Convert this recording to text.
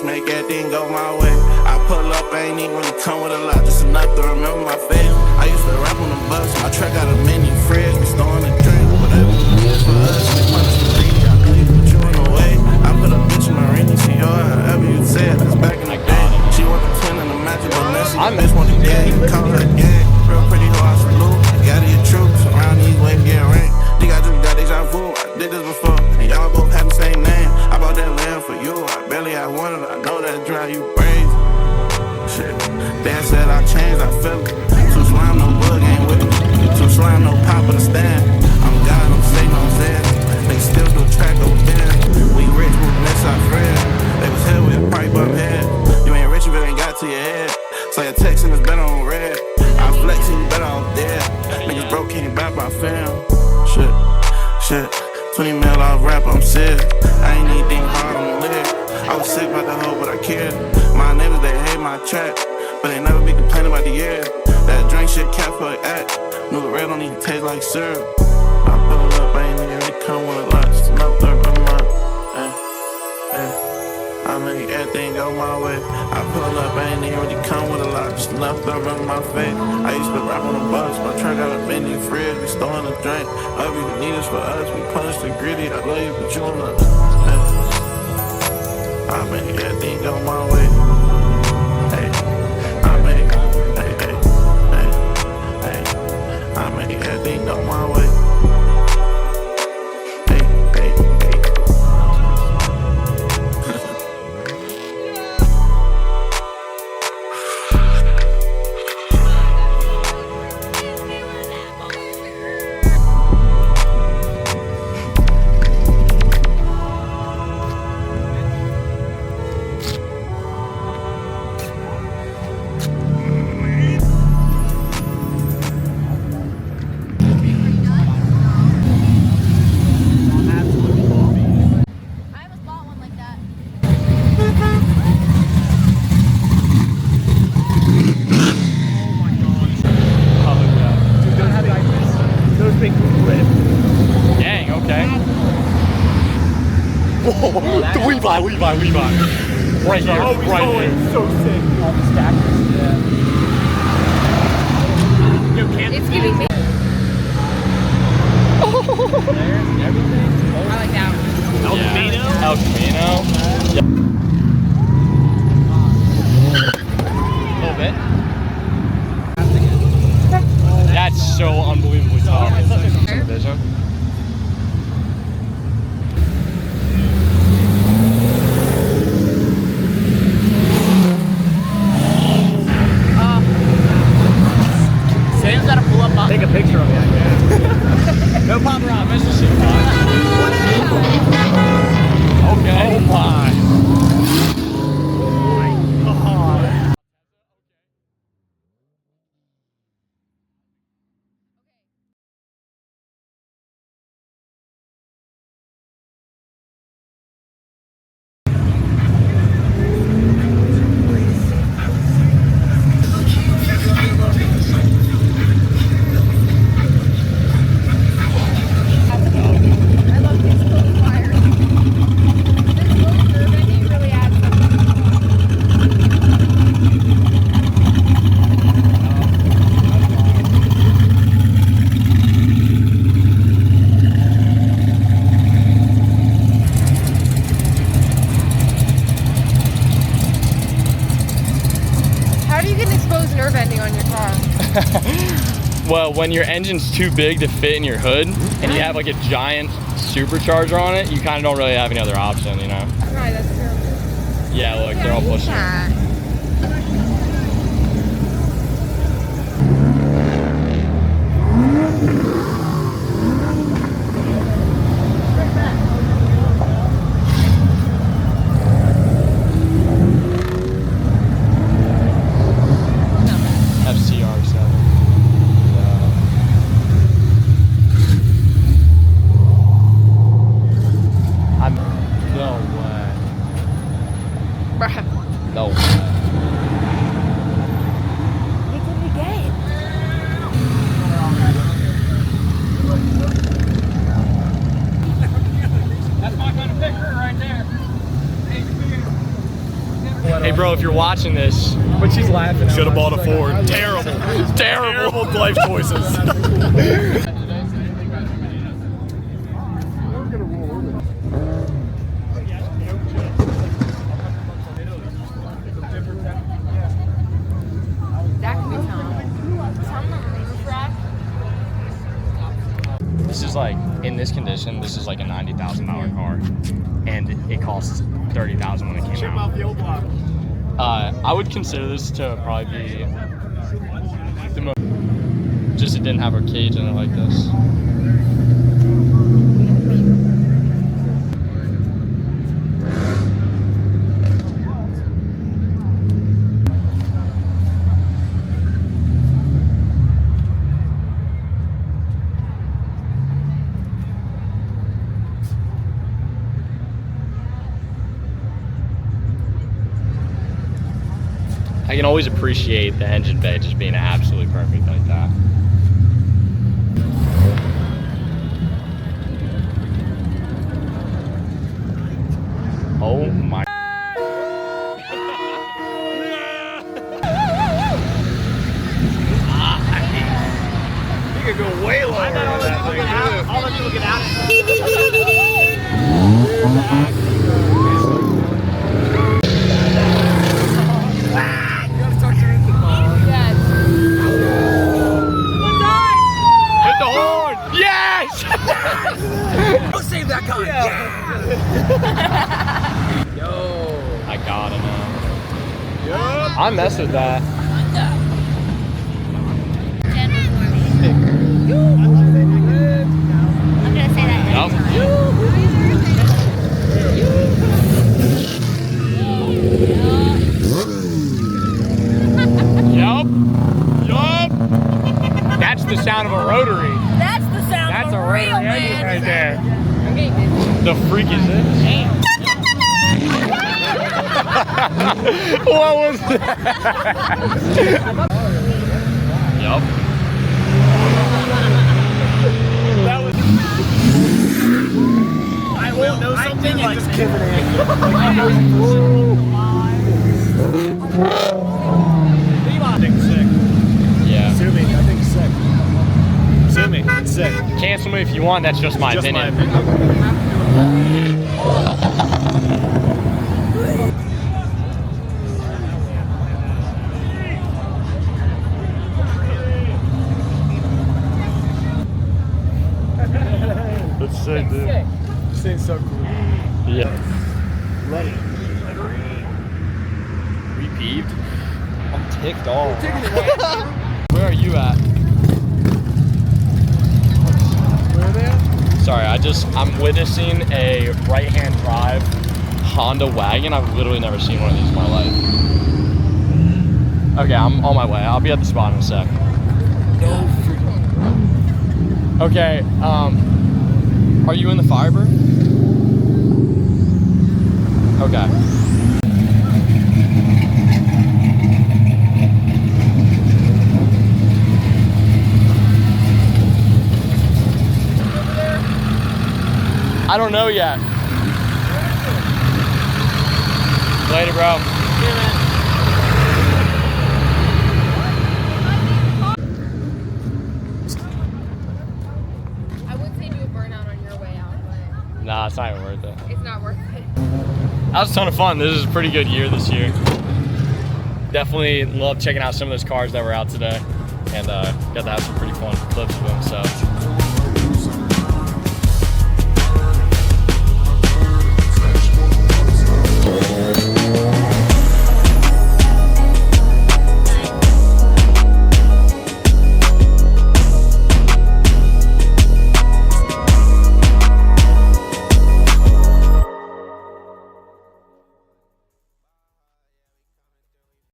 watch, make everything go my way. I pull up, I ain't even really come with a lot, just enough to remember my face. I used to rap on the bus, my track got a mini fridge, we storing a drink, whatever you did for us, we punish the greedy. I know you put you in the way. I put a bitch in my ring, she or however you said, that's back in the day. She want the twin and the magic, but now she the bitch want the gang, call her gang. Real pretty hoe, I salute, gotta get troops, around these ways, get ranked. Nigga, I just got deja vu, I did this before, and y'all both have the same name. I bought that land for you, I barely had one, and I know that drive you crazy. Shit, Dan said I changed, I feel it. Too slime, no bug ain't with me. Too slime, no pop of the stand. I'm God, I'm Satan, I'm Zen. They still do track over there. We rich, we miss our friends. They was here with a pipe up head. You ain't rich if it ain't got to your head. So your text and it's better on red. I'm flexing, you better off dead. Niggas broke, came back by fam. Shit, 20 mil off rap, I'm sick. I ain't anything hard on the lid. I was sick about the hoe, but I cared. My neighbors, they hate my track, but they never be complaining about the year. That drink shit cap for act. Knew the red don't even taste like syrup. I pull up, I ain't even really come with a lot. Just enough to run my, I make everything go my way. I pull up, I ain't even really come with a lot. Just enough to run my face. I used to rap on the bus, my track got a mini fridge. We storing a drink, whatever you need is for us. We punish the greedy, I love you, but you on the, I make everything go my way. I make everything go my way. Dang, okay. Whoa, we buy. Right here, right here. So sick. All the stackers. Yeah. Yo, can't it's giving me. There's everything. I like that one. El Camino? El Camino. Yep. A little bit. That's so unbelievably tough. Vision. Sam's gotta pull up. Take a picture of me, I guess. No paparazzi, Mr. Shit. Okay. Oh my. Well, when your engine's too big to fit in your hood and you have like a giant supercharger on it, you kind of don't really have any other option, you know? Right, that's true. Yeah, look, they're all pushing. No. What did we get? That's my kind of picture right there. Hey bro, if you're watching this, But she's laughing. should have bought a Ford. Terrible. Terrible life choices. That could be Tom. This is like, in this condition, this is like a $90,000 car, and it costs $30,000 when it came out. the old block. I would consider this to probably be the most. Just it didn't have a cage in it like this. I can always appreciate the engine bay just being absolutely perfect like that. Oh my. You could go way lower. I'll let you look it out. Hit the horn! Yes! Go save that car. Yeah. Yo. I got him now. I messed with that. I'm gonna say that Yup. Yup. Yup. That's the sound of a rotary. That's the sound That's of a a real rotary engine man. right there. I'm getting good. The freak is this? What was that? Yup. That was. I will know something like just give it in. I think sick. Yeah. Sue me. I think sick. Sue me. It's sick. Cancel me if you want. That's just my Just opinion. my opinion. That's sick, dude. This thing's so cool. Yeah. Love it. We peeved. I'm ticked off. Where are you at? Where are they at? Sorry, I'm witnessing a right-hand drive Honda wagon. I've literally never seen one of these in my life. Okay, I'm on my way. I'll be at the spot in a sec. No freaking. Okay, are you in the Firebird? Okay. I don't know yet. Later, bro. I would say do a burnout on your way out, but Nah, it's not even worth it. it's not worth it. That was a ton of fun. This is a pretty good year this year. Definitely love checking out some of those cars that were out today, and got to have some pretty fun clips of them. So